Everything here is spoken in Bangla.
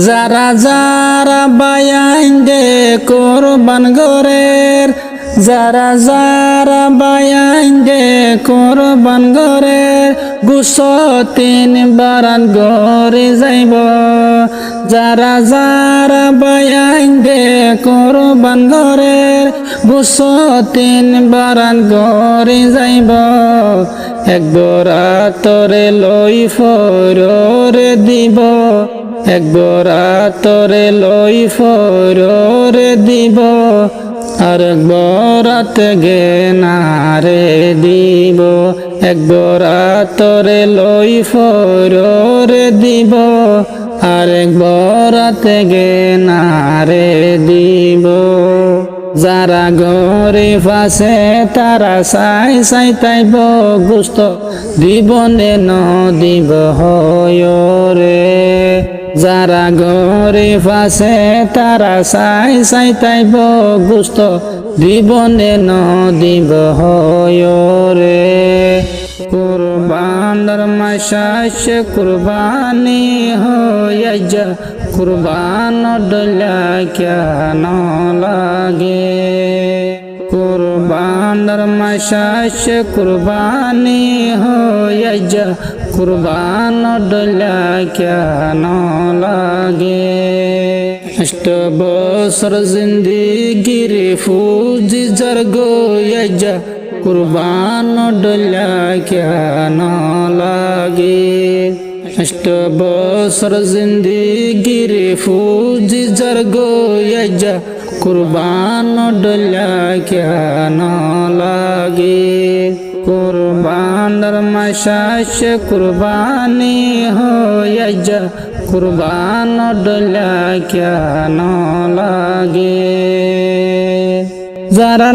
যারা যারা বায়াইন দে কোরবান গরের, যারা যারা বায়াইন দে কোরবান গরের, গুছো তিন বারান গরে যাইব। যারা যারা বায়াইন দে কোরবান গরের, গুছো তিন বারান গরে যাইব। এক বরা তরে লই ফরে দিব, এক বরা তরে লই ফরে দিব, আর এক বরাতে গেনারে দিব। এক বরা তরে লই ফরে দিব, আর এক বরাতে গেনারে দিব। যারা গরিব আছে তারা চাই চাই তাইব, গুস্ত দিবনে ন দিব হয় রে। যারা গরিব আছে তারা চাই চাই তাইব, গুস্ত দিবনে ন দিব হয় রে। কুরবানের মাস কুরবানি হয়ে যা, কুরবান ডলা কেন লাগে। কুরবানের মাস কুরবানি হয়ে যা, কুরবান ডলা কেন লাগে। 8 বছর জিন্দিগির ফুজি জর্গ যা, কুরবান ডলা কেন লাগে। 8 বছর জিন্দিগির ফুজি জর্গ যা, কুরবান ডলা কেন লাগে। কুরবানের মাস কুরবানি হয়ে যা, কুরবান ডলা কেন লাগে। যারা